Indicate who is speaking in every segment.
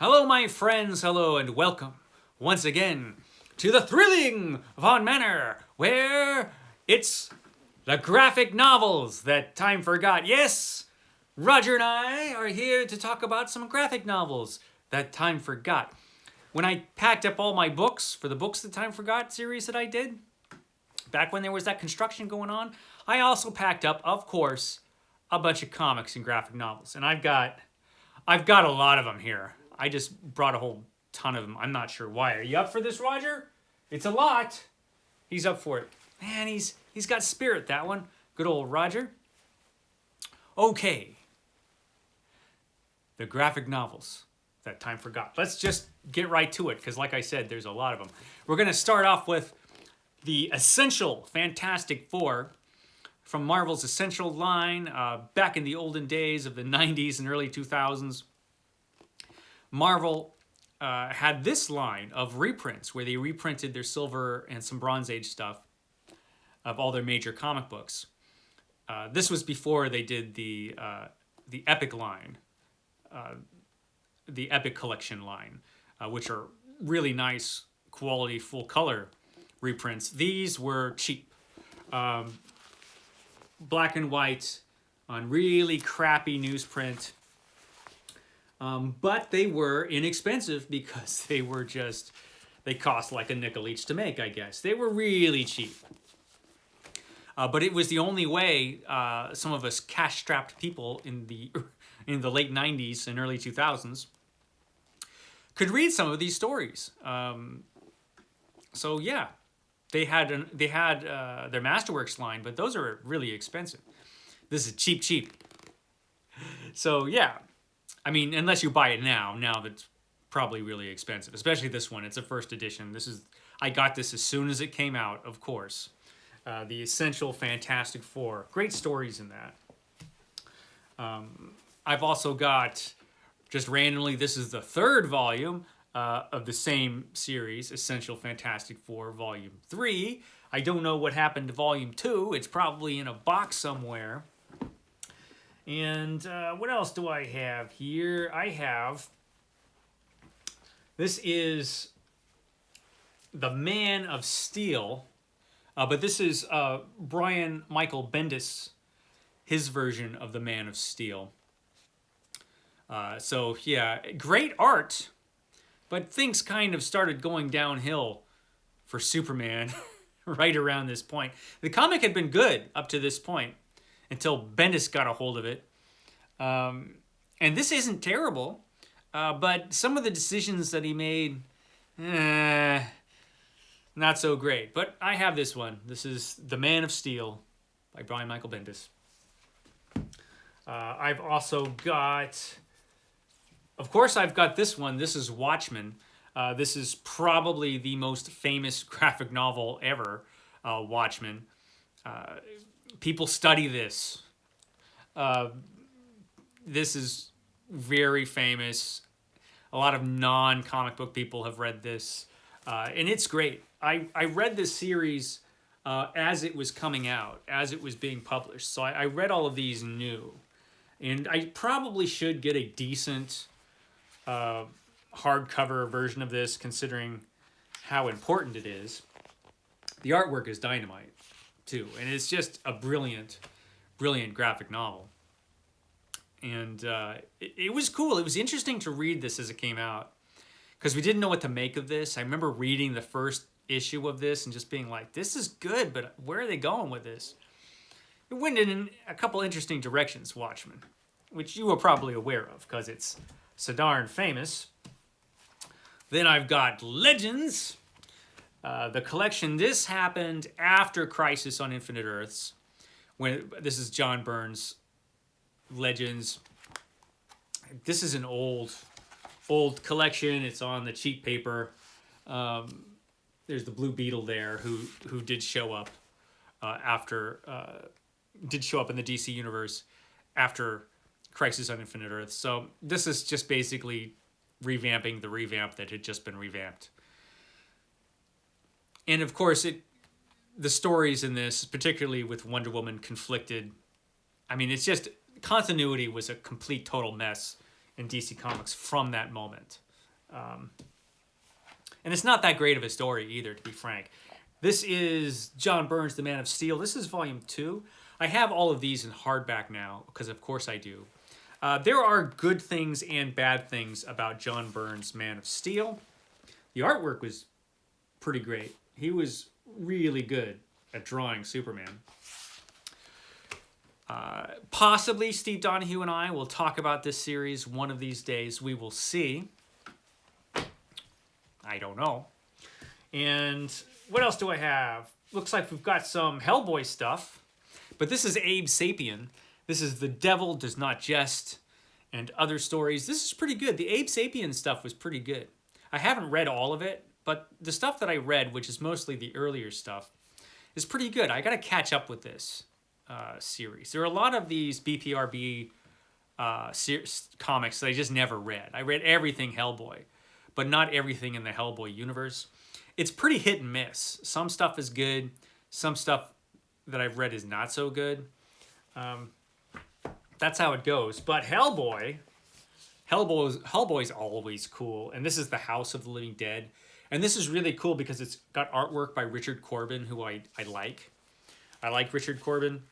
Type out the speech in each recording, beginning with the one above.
Speaker 1: Hello, my friends, hello, and welcome once again to the thrilling Von Manor, where it's the graphic novels that time forgot. Yes, Roger and I are here to talk about some graphic novels that time forgot. When I packed up all my books for the Books That Time Forgot series that I did, back when there was that construction going on, I also packed up, of course, a bunch of comics and graphic novels. And I've got a lot of them here. I just brought a whole ton of them. I'm not sure why. Are you up for this, Roger? It's a lot. He's up for it. Man, he's got spirit, that one. Good old Roger. Okay. The graphic novels that time forgot. Let's just get right to it, because like I said, there's a lot of them. We're going to start off with the Essential Fantastic Four from Marvel's Essential line back in the olden days of the 90s and early 2000s. Marvel had this line of reprints where they reprinted their Silver and some Bronze Age stuff of all their major comic books. This was before they did the Epic line, the Epic Collection line, which are really nice quality full color reprints. These were cheap, black and white on really crappy newsprint. But they were inexpensive because they cost like a nickel each to make, I guess. They were really cheap. But it was the only way some of us cash-strapped people in the late 90s and early 2000s could read some of these stories. So yeah, they had their Masterworks line, but those are really expensive. This is cheap. So yeah. I mean, unless you buy it now that's probably really expensive, especially this one. It's a first edition. I got this as soon as it came out, of course. The Essential Fantastic Four. Great stories in that. I've also got, just randomly, this is the third volume of the same series, Essential Fantastic Four, Volume 3. I don't know what happened to Volume 2. It's probably in a box somewhere. And what else do I have here? This is The Man of Steel, but this is Brian Michael Bendis, his version of The Man of Steel. So yeah, great art, but things kind of started going downhill for Superman right around this point. The comic had been good up to this point, until Bendis got a hold of it. And this isn't terrible, but some of the decisions that he made, not so great. But I have this one. This is The Man of Steel by Brian Michael Bendis. I've also got, of course, I've got this one. This is Watchman. This is probably the most famous graphic novel ever, Watchman. People study this. This is very famous. A lot of non-comic book people have read this. And it's great. I read this series as it was coming out, as it was being published. So I read all of these new. And I probably should get a decent hardcover version of this, considering how important it is. The artwork is dynamite, too. And it's just a brilliant graphic novel. And it was cool. It was interesting to read this as it came out, because we didn't know what to make of this. I remember reading the first issue of this and just being like, this is good, but where are they going with this? It went in a couple interesting directions, Watchmen, which you are probably aware of because it's so darn famous. Then I've got Legends, the collection. This happened after Crisis on Infinite Earths. When this is John Byrne's Legends. This is an old collection. It's on the cheap paper. There's the Blue Beetle there, who did show up did show up in the DC universe after Crisis on Infinite Earths. So this is just basically revamping the revamp that had just been revamped. And of course, the stories in this, particularly with Wonder Woman, conflicted. I mean, it's just, continuity was a complete total mess in DC Comics from that moment. And it's not that great of a story either, to be frank. This is John Byrne's The Man of Steel. This is volume 2. I have all of these in hardback now, because of course I do. There are good things and bad things about John Byrne's Man of Steel. The artwork was pretty great. He was really good at drawing Superman. Possibly Steve Donoghue and I will talk about this series one of these days. We will see. I don't know. And what else do I have? Looks like we've got some Hellboy stuff. But this is Abe Sapien. This is The Devil Does Not Jest and other stories. This is pretty good. The Abe Sapien stuff was pretty good. I haven't read all of it, but the stuff that I read, which is mostly the earlier stuff, is pretty good. I got to catch up with this series. There are a lot of these BPRB comics that I just never read. I read everything Hellboy, but not everything in the Hellboy universe. It's pretty hit and miss. Some stuff is good. Some stuff that I've read is not so good. That's how it goes. But Hellboy's always cool. And this is the House of the Living Dead. And this is really cool because it's got artwork by Richard Corbin, who I like. I like Richard Corbin.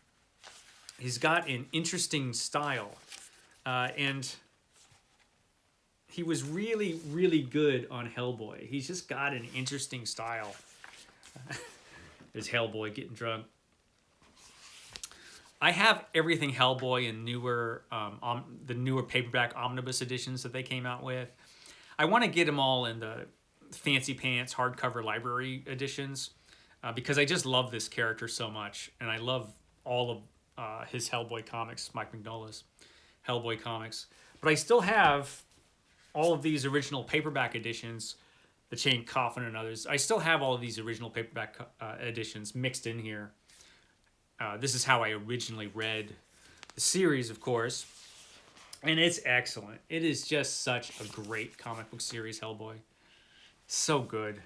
Speaker 1: He's got an interesting style. And he was really, really good on Hellboy. He's just got an interesting style. There's Hellboy getting drunk. I have everything Hellboy in the newer paperback omnibus editions that they came out with. I want to get them all in the fancy pants hardcover library editions because I just love this character so much, and I love all of his Hellboy comics, Mike Mignola's Hellboy comics. But I still have all of these original paperback editions, the Chained Coffin and others. I still have all of these original paperback editions mixed in here. This is how I originally read the series, of course. And it's excellent. It is just such a great comic book series, Hellboy. So good.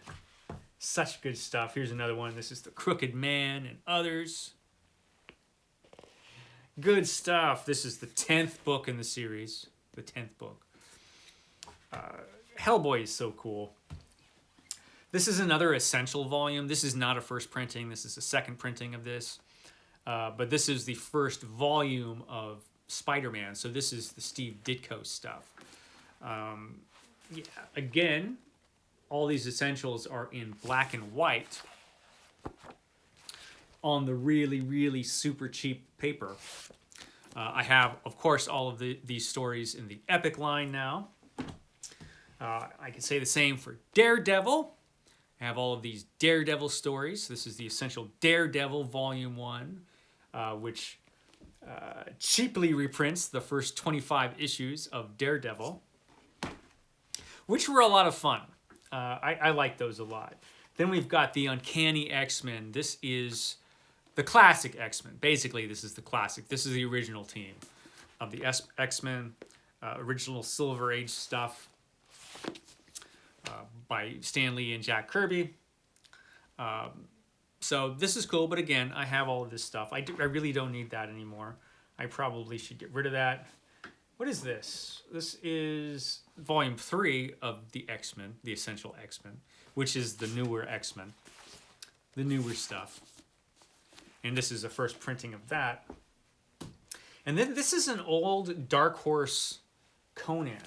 Speaker 1: Such good stuff. Here's another one. This is The Crooked Man and others. Good stuff. This is the 10th book in the series. The 10th book. Hellboy is so cool. This is another essential volume. This is not a first printing. This is a second printing of this. But this is the first volume of Spider-Man. So this is the Steve Ditko stuff. Yeah, again, all these essentials are in black and white on the really, really super cheap paper. I have, of course, all of these stories in the Epic line now. I can say the same for Daredevil. I have all of these Daredevil stories. This is the Essential Daredevil Volume 1, which cheaply reprints the first 25 issues of Daredevil, which were a lot of fun. I like those a lot. Then we've got the Uncanny X-Men. This is the classic X-Men. Basically, this is the classic. This is the original team of the X-Men, original Silver Age stuff by Stan Lee and Jack Kirby. So this is cool, but again, I have all of this stuff. I really don't need that anymore. I probably should get rid of that. What is this? This is volume 3 of the X-Men, the Essential X-Men, which is the newer X-Men, the newer stuff. And this is the first printing of that. And then this is an old Dark Horse Conan.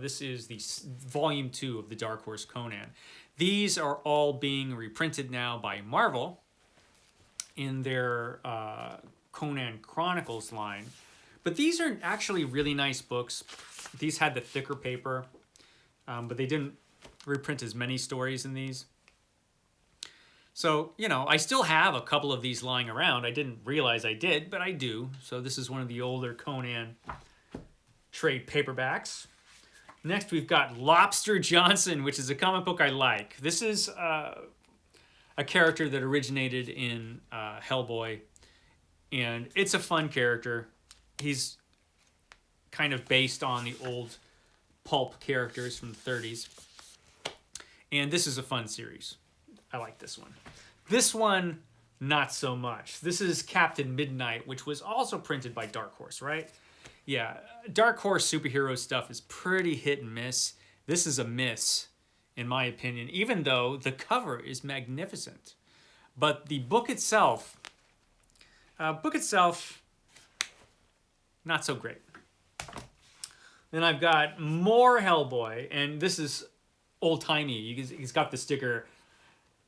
Speaker 1: This is the volume 2 of the Dark Horse Conan. These are all being reprinted now by Marvel in their Conan Chronicles line. But these are actually really nice books. These had the thicker paper, but they didn't reprint as many stories in these. So, you know, I still have a couple of these lying around. I didn't realize I did, but I do. So this is one of the older Conan trade paperbacks. Next, we've got Lobster Johnson, which is a comic book I like. This is a character that originated in Hellboy, and it's a fun character. He's kind of based on the old pulp characters from the 30s. And this is a fun series. I like this one. This one, not so much. This is Captain Midnight, which was also printed by Dark Horse, right? Yeah, Dark Horse superhero stuff is pretty hit and miss. This is a miss, in my opinion, even though the cover is magnificent. But the book itself, not so great. Then I've got more Hellboy, and this is old-timey. He's got the sticker,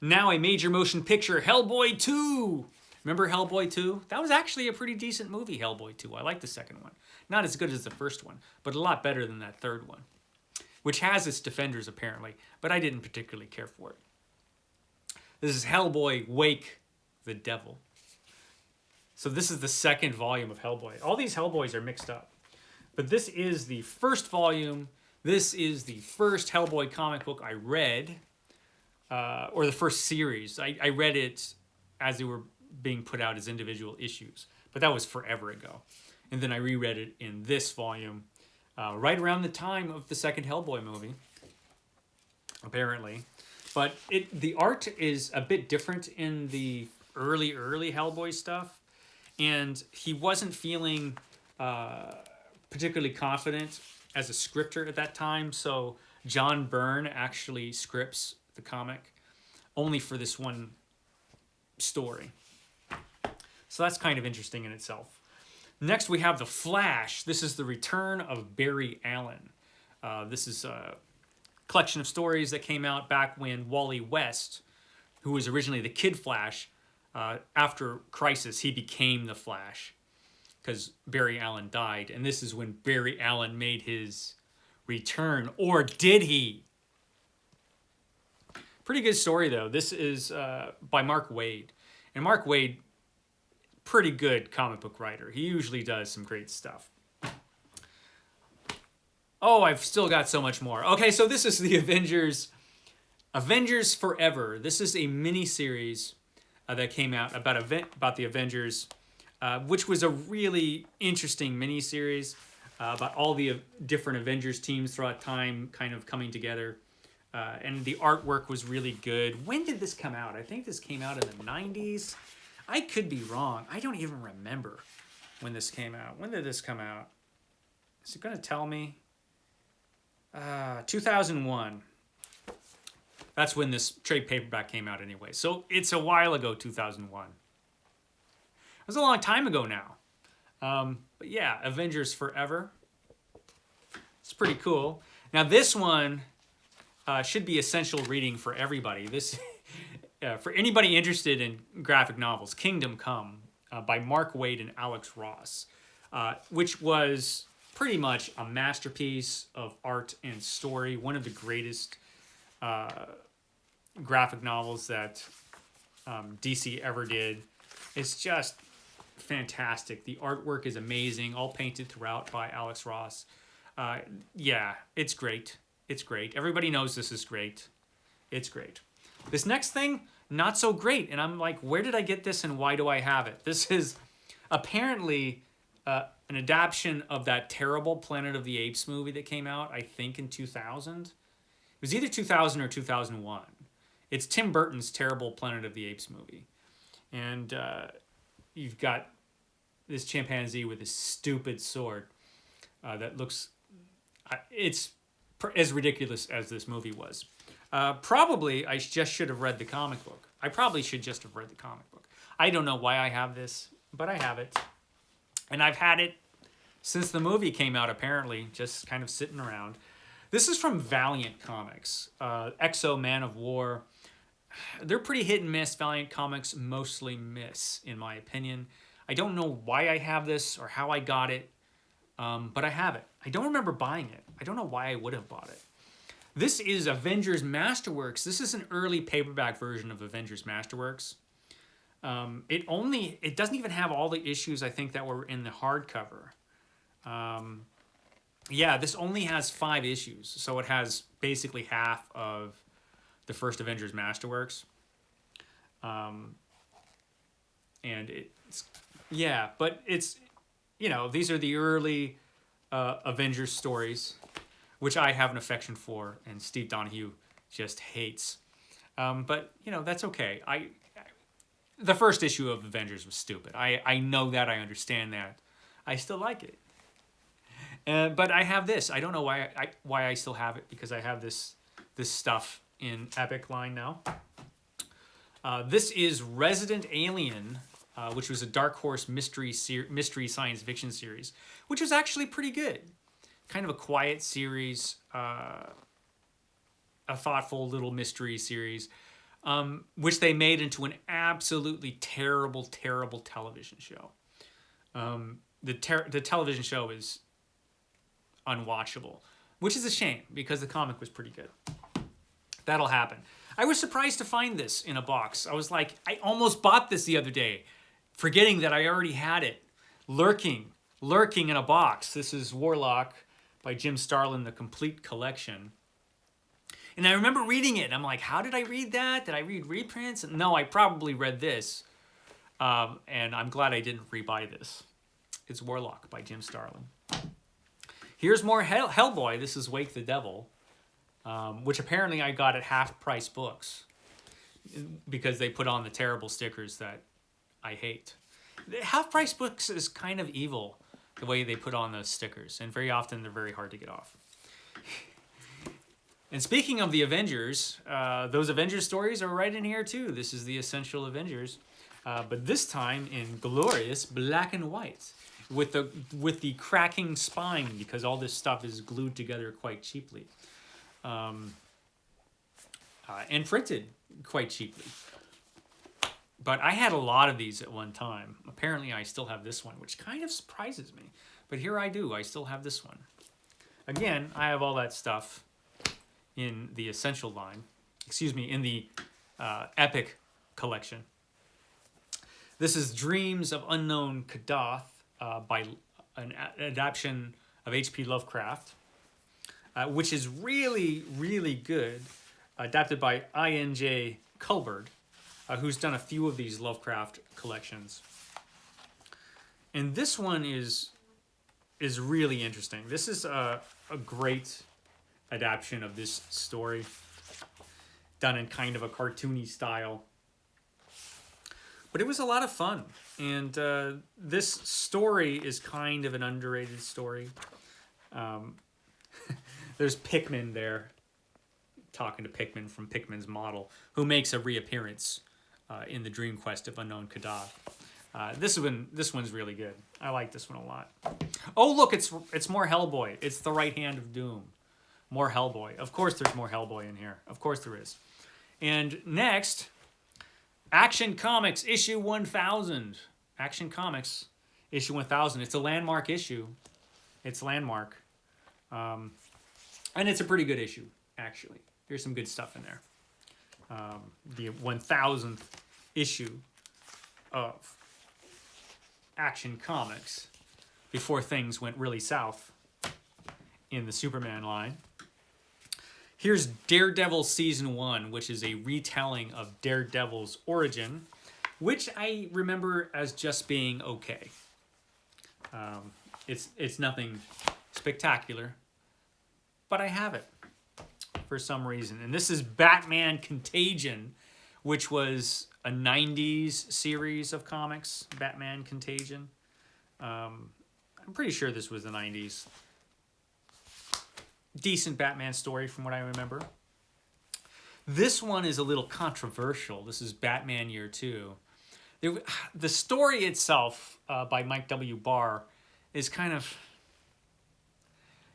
Speaker 1: now a major motion picture, Hellboy 2. Remember Hellboy 2? That was actually a pretty decent movie, Hellboy 2. I like the second one. Not as good as the first one, but a lot better than that third one, which has its defenders apparently, but I didn't particularly care for it. This is Hellboy Wake the Devil. So this is the second volume of Hellboy. All these Hellboys are mixed up, but this is the first volume. This is the first Hellboy comic book I read, or the first series. I read it as they were being put out as individual issues, but that was forever ago. And then I reread it in this volume, right around the time of the second Hellboy movie, apparently. But the art is a bit different in the early Hellboy stuff, and he wasn't feeling particularly confident as a scripter at that time, so John Byrne actually scripts the comic only for this one story. So that's kind of interesting in itself. Next, we have The Flash. This is the return of Barry Allen. This is a collection of stories that came out back when Wally West, who was originally the Kid Flash, after Crisis, he became the Flash because Barry Allen died. And this is when Barry Allen made his return. Or did he? Pretty good story, though. This is by Mark Waid. And Mark Waid, pretty good comic book writer. He usually does some great stuff. Oh, I've still got so much more. Okay, so this is the Avengers Forever. This is a mini-series that came out about the Avengers, which was a really interesting mini-series about all the different Avengers teams throughout time kind of coming together. And the artwork was really good. When did this come out? I think this came out in the 90s. I could be wrong. I don't even remember when this came out. When did this come out? Is it going to tell me? 2001. That's when this trade paperback came out anyway. So it's a while ago, 2001. It was a long time ago now. But yeah, Avengers Forever. It's pretty cool. Now this one should be essential reading for everybody. This, for anybody interested in graphic novels, Kingdom Come by Mark Waid and Alex Ross, which was pretty much a masterpiece of art and story. One of the greatest graphic novels that DC ever did. It's just fantastic. The artwork is amazing, all painted throughout by Alex Ross. Yeah, it's great. It's great. Everybody knows this is great. It's great. This next thing, not so great. And I'm like, where did I get this and why do I have it? This is apparently an adaptation of that terrible Planet of the Apes movie that came out, I think, in 2000. It was either 2000 or 2001. It's Tim Burton's terrible Planet of the Apes movie. And you've got this chimpanzee with this stupid sword that looks... it's as ridiculous as this movie was. Probably I just should have read the comic book. I probably should just have read the comic book. I don't know why I have this, but I have it. And I've had it since the movie came out, apparently, just kind of sitting around. This is from Valiant Comics. Exo Man of War. They're pretty hit and miss. Valiant Comics mostly miss, in my opinion. I don't know why I have this or how I got it, but I have it. I don't remember buying it. I don't know why I would have bought it. This is Avengers Masterworks. This is an early paperback version of Avengers Masterworks. It doesn't even have all the issues, I think, that were in the hardcover. Yeah, this only has 5 issues, so it has basically half of the first Avengers Masterworks. And it's, yeah, but it's, you know, these are the early Avengers stories, which I have an affection for, and Steve Donoghue just hates. But, you know, that's okay. The first issue of Avengers was stupid. I know that. I understand that. I still like it. But I have this. I don't know why I still have it, because I have this stuff in Epic line now. This is Resident Alien, which was a Dark Horse mystery science fiction series, which was actually pretty good. Kind of a quiet series, a thoughtful little mystery series, which they made into an absolutely terrible, terrible television show. The television show is unwatchable, which is a shame, because the comic was pretty good. That'll happen. I was surprised to find this in a box. I was like, I almost bought this the other day, forgetting that I already had it, lurking in a box. This is Warlock by Jim Starlin, the complete collection. And I remember reading it, and I'm like, how did I read that? Did I read reprints? No, I probably read this. And I'm glad I didn't rebuy this. It's Warlock by Jim Starlin. Here's more Hellboy. This is Wake the Devil, which apparently I got at half-price books, because they put on the terrible stickers that I hate. Half-price books is kind of evil, the way they put on those stickers, and very often they're very hard to get off. And speaking of the Avengers, those Avengers stories are right in here too. This is the Essential Avengers, but this time in glorious black and white, with the cracking spine, because all this stuff is glued together quite cheaply, and printed quite cheaply. But I had a lot of these at one time. Apparently I still have this one, which kind of surprises me. But here I do. I still have this one. Again, I have all that stuff in the Essential line. Excuse me, in the Epic collection. This is Dreams of Unknown Kadath by an adaptation of H.P. Lovecraft, which is really, really good. Adapted by I.N.J. Culbert, who's done a few of these Lovecraft collections. And this one is really interesting. This is a great adaptation of this story, done in kind of a cartoony style. But it was a lot of fun. And this story is kind of an underrated story. There's Pikmin there, talking to Pikmin from Pikmin's Model, who makes a reappearance in the Dream Quest of Unknown Kadath. This one's really good. I like this one a lot. Oh, look, it's more Hellboy. It's the Right Hand of Doom. More Hellboy. Of course there's more Hellboy in here. Of course there is. And next, Action Comics issue 1000. Action Comics issue 1000. It's a landmark issue. It's landmark. And it's a pretty good issue, actually. There's some good stuff in there. The 1000th issue of Action Comics, before things went really south in the Superman line. Here's Daredevil Season One, which is a retelling of Daredevil's origin, which I remember as just being okay. It's nothing spectacular, but I have it for some reason. And this is Batman Contagion, which was a 90s series of comics, Batman Contagion. I'm pretty sure this was the 90s. Decent Batman story from what I remember. This one is a little controversial. This is Batman Year 2. The story itself by Mike W. Barr is kind of,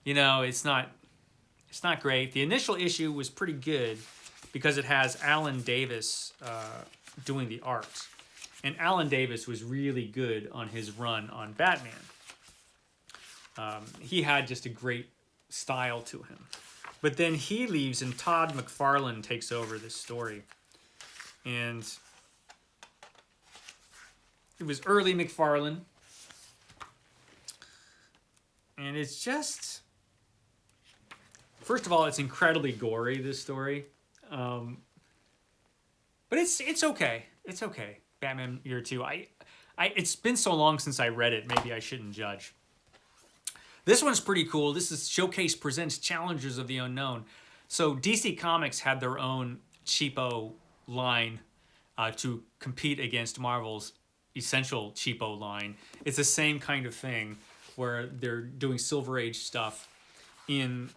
Speaker 1: it's not great. The initial issue was pretty good because it has Alan Davis doing the art. And Alan Davis was really good on his run on Batman. He had just a great style to him. But then he leaves and Todd McFarlane takes over this story. And it was early McFarlane. And it's just... First of all, it's incredibly gory, this story. But it's okay. It's okay. Batman Year 2. It's been so long since I read it, maybe I shouldn't judge. This one's pretty cool. This is Showcase Presents Challengers of the Unknown. So DC Comics had their own cheapo line to compete against Marvel's Essential cheapo line. It's the same kind of thing, where they're doing Silver Age stuff in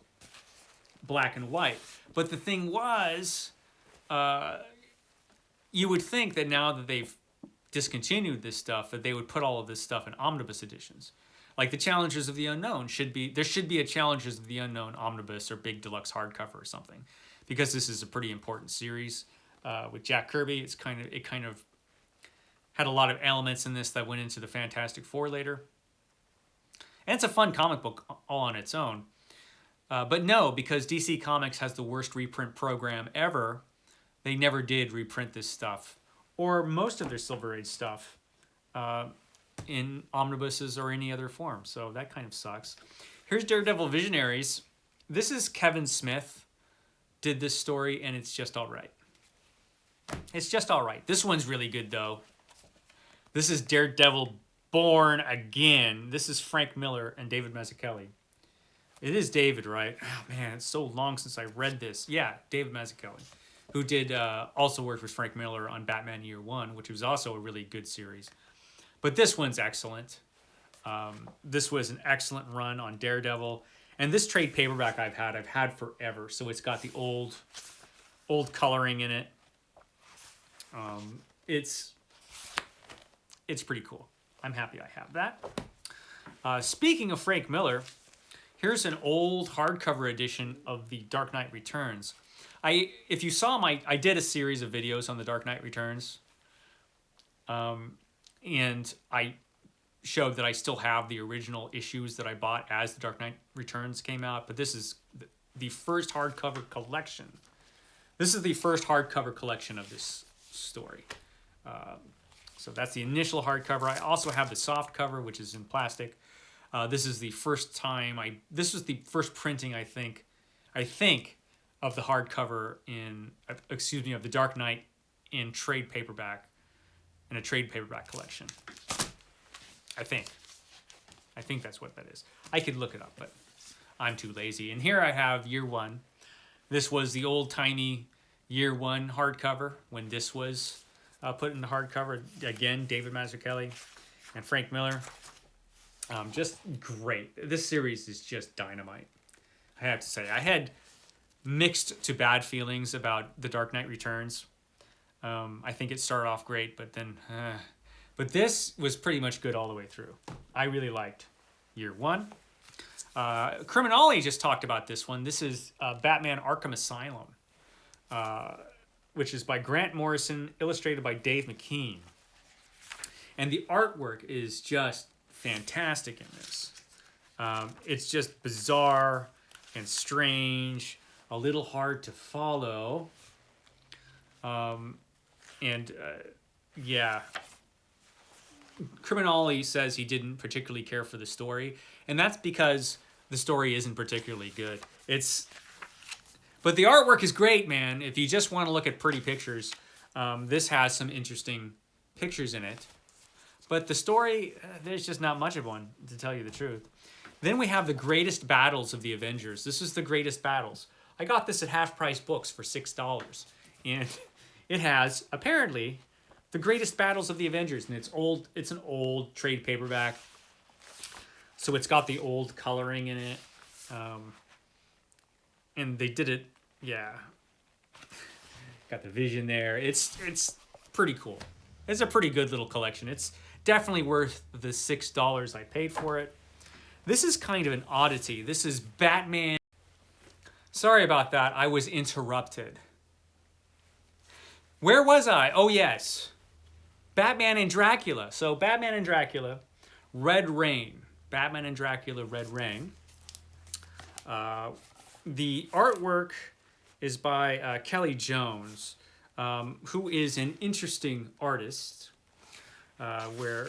Speaker 1: black and white. But the thing was, you would think that now that they've discontinued this stuff, that they would put all of this stuff in omnibus editions. Like the Challengers of the Unknown there should be a Challengers of the Unknown omnibus or big deluxe hardcover or something, because this is a pretty important series with Jack Kirby. It kind of had a lot of elements in this that went into the Fantastic Four later, and it's a fun comic book all on its own. But no, because DC Comics has the worst reprint program ever, they never did reprint this stuff, or most of their Silver Age stuff, in omnibuses or any other form. So that kind of sucks. Here's Daredevil Visionaries. This is Kevin Smith did this story, and it's just all right. It's just all right. This one's really good, though. This is Daredevil Born Again. This is Frank Miller and David Mazzucchelli. It is David, right? Oh, man, it's so long since I read this. Yeah, David Mazzucchelli, who did also work with Frank Miller on Batman Year One, which was also a really good series. But this one's excellent. This was an excellent run on Daredevil. And this trade paperback I've had forever. So it's got the old coloring in it. It's pretty cool. I'm happy I have that. Speaking of Frank Miller, here's an old hardcover edition of The Dark Knight Returns. If you saw I did a series of videos on The Dark Knight Returns. And I showed that I still have the original issues that I bought as The Dark Knight Returns came out. But this is the first hardcover collection. This is the first hardcover collection of this story. So that's the initial hardcover. I also have the soft cover, which is in plastic. This is the first time this was the first printing, I think, of the hardcover of The Dark Knight in trade paperback, in a trade paperback collection. I think that's what that is. I could look it up, but I'm too lazy. And here I have Year One. This was the old-timey Year One hardcover when this was put in the hardcover. Again, David Mazzucchelli and Frank Miller. Just great. This series is just dynamite, I have to say. I had mixed to bad feelings about The Dark Knight Returns. I think it started off great, but then... But this was pretty much good all the way through. I really liked Year One. Criminali just talked about this one. This is Batman Arkham Asylum, which is by Grant Morrison, illustrated by Dave McKean. And the artwork is just fantastic in this. It's just bizarre and strange, a little hard to follow. Yeah. Criminali says he didn't particularly care for the story, and that's because the story isn't particularly good. But the artwork is great, man. If you just want to look at pretty pictures, this has some interesting pictures in it. But the story, there's just not much of one, to tell you the truth. Then we have the Greatest Battles of the Avengers. This is the Greatest Battles. I got this at Half Price Books for $6, and it has, apparently, the Greatest Battles of the Avengers, and it's an old trade paperback, so it's got the old coloring in it, and they did it, yeah, got the Vision there. It's pretty cool. It's a pretty good little collection. It's definitely worth the $6 I paid for it. This is kind of an oddity. This is Batman. Sorry about that. I was interrupted. Where was I? Oh, yes. Batman and Dracula. So Batman and Dracula, Red Rain. Batman and Dracula, Red Rain. The artwork is by Kelly Jones, who is an interesting artist, where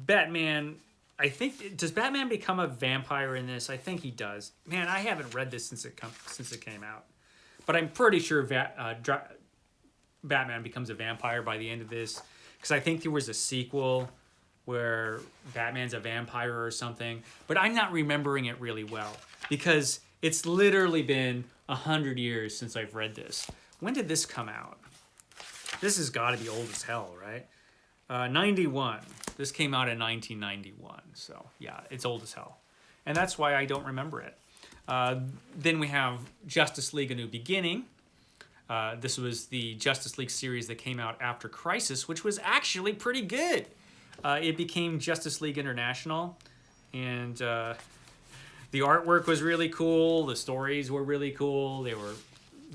Speaker 1: Batman, I think, does Batman become a vampire in this? I think he does. Man, I haven't read this since it came out. But I'm pretty sure Batman becomes a vampire by the end of this, because I think there was a sequel where Batman's a vampire or something, but I'm not remembering it really well because it's literally been 100 years since I've read this. When did this come out? This has got to be old as hell, right? 91. This came out in 1991. So, yeah, it's old as hell. And that's why I don't remember it. Then we have Justice League A New Beginning. This was the Justice League series that came out after Crisis, which was actually pretty good. It became Justice League International. And the artwork was really cool. The stories were really cool. They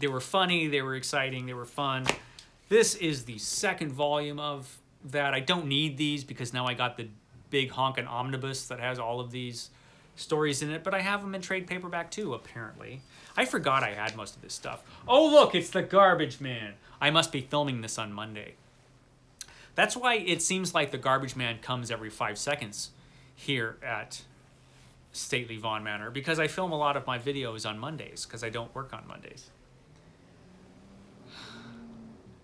Speaker 1: were funny. They were exciting. They were fun. This is the second volume of that. I don't need these because now I got the big honkin' omnibus that has all of these stories in it, but I have them in trade paperback too, apparently. I forgot I had most of this stuff. Oh, look, it's the Garbage Man. I must be filming this on Monday. That's why it seems like the Garbage Man comes every 5 seconds here at Stately Vaughn Manor, because I film a lot of my videos on Mondays, because I don't work on Mondays.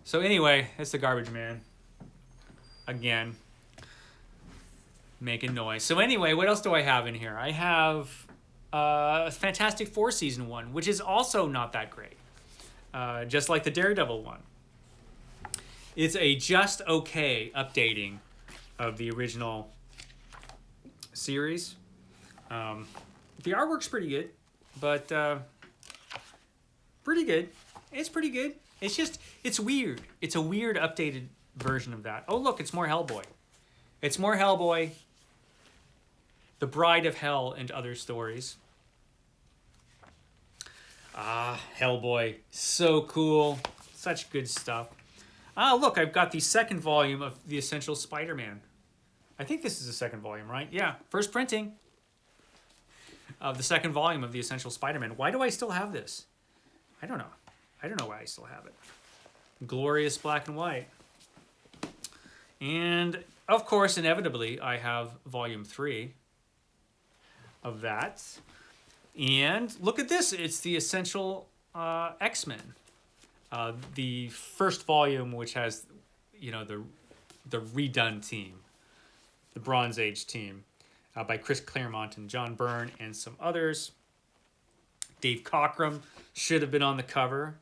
Speaker 1: So anyway, it's the Garbage Man. Again, making noise. So anyway, what else do I have in here? I have Fantastic Four Season 1, which is also not that great. Just like the Daredevil one. It's a just okay updating of the original series. The artwork's pretty good, but pretty good. It's pretty good. It's just, it's weird. It's a weird updated version of that. Oh, look, it's more Hellboy. It's more Hellboy, The Bride of Hell, and Other Stories. Ah, Hellboy. So cool. Such good stuff. Ah, look, I've got the second volume of The Essential Spider-Man. I think this is the second volume, right? Yeah, first printing of the second volume of The Essential Spider-Man. Why do I still have this? I don't know. I don't know why I still have it. Glorious black and white. And, of course, inevitably, I have volume 3 of that. And look at this. It's the Essential X-Men. The first volume, which has, you know, the redone team. The Bronze Age team. By Chris Claremont and John Byrne and some others. Dave Cockrum should have been on the cover.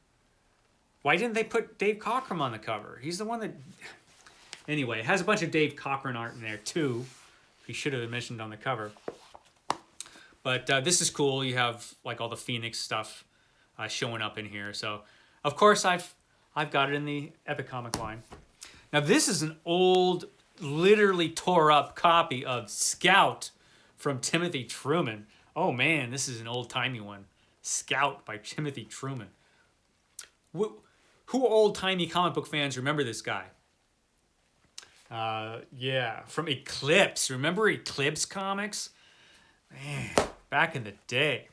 Speaker 1: Why didn't they put Dave Cockrum on the cover? He's the one that... Anyway, it has a bunch of Dave Cockrum art in there, too. He should have been mentioned on the cover. But this is cool. You have, like, all the Phoenix stuff showing up in here. So, of course, I've got it in the Epic Comic line. Now, this is an old, literally tore-up copy of Scout from Timothy Truman. Oh, man, this is an old-timey one. Scout by Timothy Truman. Who old-timey comic book fans remember this guy? Yeah, from Eclipse. Remember Eclipse comics? Man, back in the day.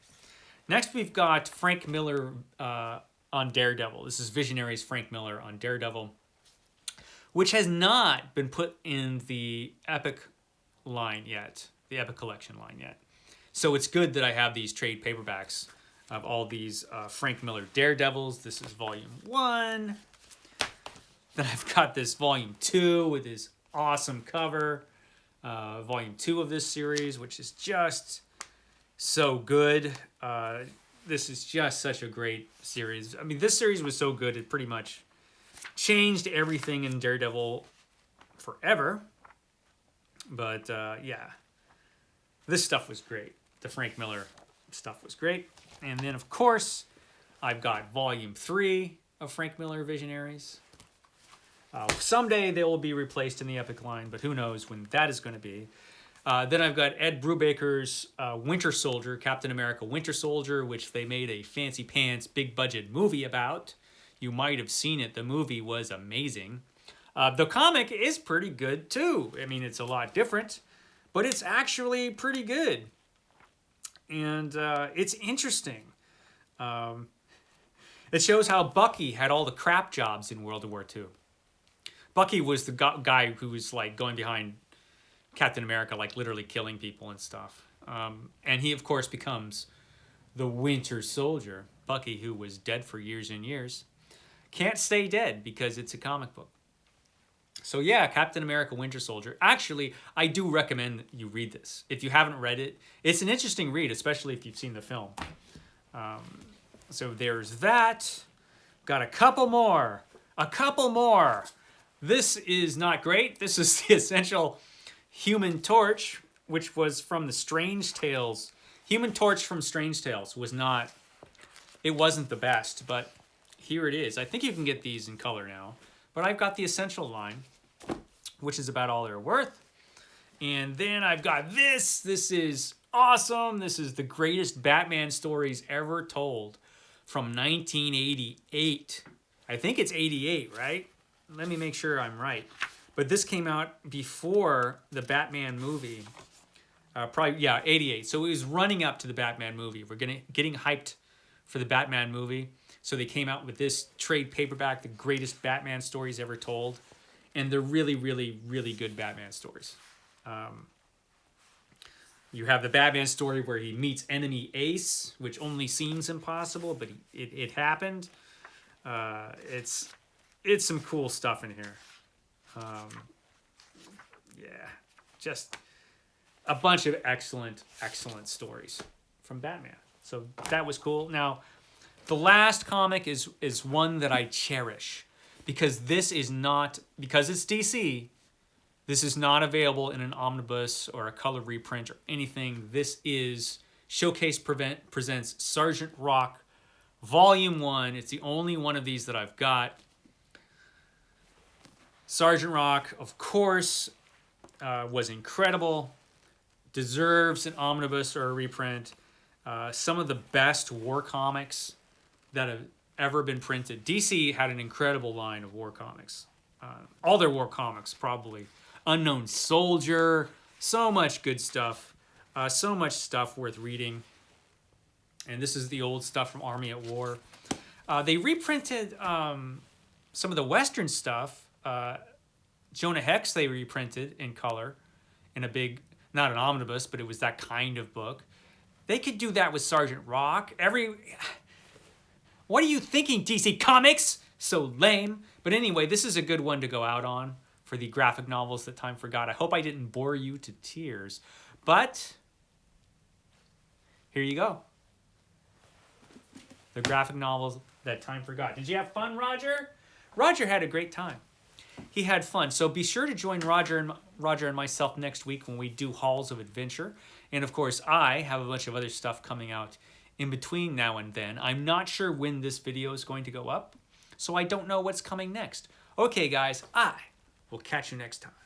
Speaker 1: Next, we've got Frank Miller on Daredevil. This is Visionary's Frank Miller on Daredevil, which has not been put in the Epic line yet, the Epic Collection line yet. So it's good that I have these trade paperbacks of all these Frank Miller Daredevils. This is volume 1. Then I've got this volume 2 with this awesome cover. Volume 2 of this series, which is just so good. This is just such a great series. I mean, this series was so good, it pretty much changed everything in Daredevil forever. But yeah, this stuff was great. The Frank Miller stuff was great. And then, of course, I've got volume 3 of Frank Miller Visionaries. Someday they will be replaced in the Epic line, but who knows when that is going to be. Then I've got Ed Brubaker's Winter Soldier, Captain America Winter Soldier, which they made a fancy pants, big budget movie about. You might have seen it. The movie was amazing. The comic is pretty good too. I mean, it's a lot different, but it's actually pretty good. And it's interesting. It shows how Bucky had all the crap jobs in World War II. Bucky was the guy who was like going behind Captain America, like literally killing people and stuff. And he, of course, becomes the Winter Soldier. Bucky, who was dead for years and years, can't stay dead because it's a comic book. So yeah, Captain America Winter Soldier. Actually, I do recommend you read this. If you haven't read it, it's an interesting read, especially if you've seen the film. So there's that. Got a couple more. This is not great. This is the Essential Human Torch, which was from the Strange Tales. Human Torch from Strange Tales was not, it wasn't the best, but here it is. I think you can get these in color now, but I've got the Essential line, which is about all they're worth. And then I've got this. This is awesome. This is the greatest Batman stories ever told from 1988. I think it's 88, right? Let me make sure I'm right. But this came out before the Batman movie. Probably, yeah, 88. So it was running up to the Batman movie. We're getting hyped for the Batman movie. So they came out with this trade paperback, the greatest Batman stories ever told. And they're really, really, really good Batman stories. You have the Batman story where he meets enemy Ace, which only seems impossible, but it happened. It's some cool stuff in here. Yeah, just a bunch of excellent, excellent stories from Batman. So that was cool. Now, the last comic is one that I cherish because this is not, because it's DC, this is not available in an omnibus or a color reprint or anything. This is Showcase presents Sergeant Rock Volume 1. It's the only one of these that I've got. Sergeant Rock, of course, was incredible. Deserves an omnibus or a reprint. Some of the best war comics that have ever been printed. DC had an incredible line of war comics. All their war comics, probably. Unknown Soldier, so much good stuff. So much stuff worth reading. And this is the old stuff from Army at War. They reprinted some of the Western stuff. Jonah Hex they reprinted in color in a big, not an omnibus, but it was that kind of book. They could do that with Sergeant Rock. What are you thinking, DC Comics? So lame. But anyway, this is a good one to go out on for the graphic novels that time forgot. I hope I didn't bore you to tears, but here you go. The graphic novels that time forgot. Did you have fun, Roger? Roger had a great time. He had fun. So be sure to join Roger and myself next week when we do Halls of Adventure. And of course, I have a bunch of other stuff coming out in between now and then. I'm not sure when this video is going to go up, so I don't know what's coming next. Okay, guys, I will catch you next time.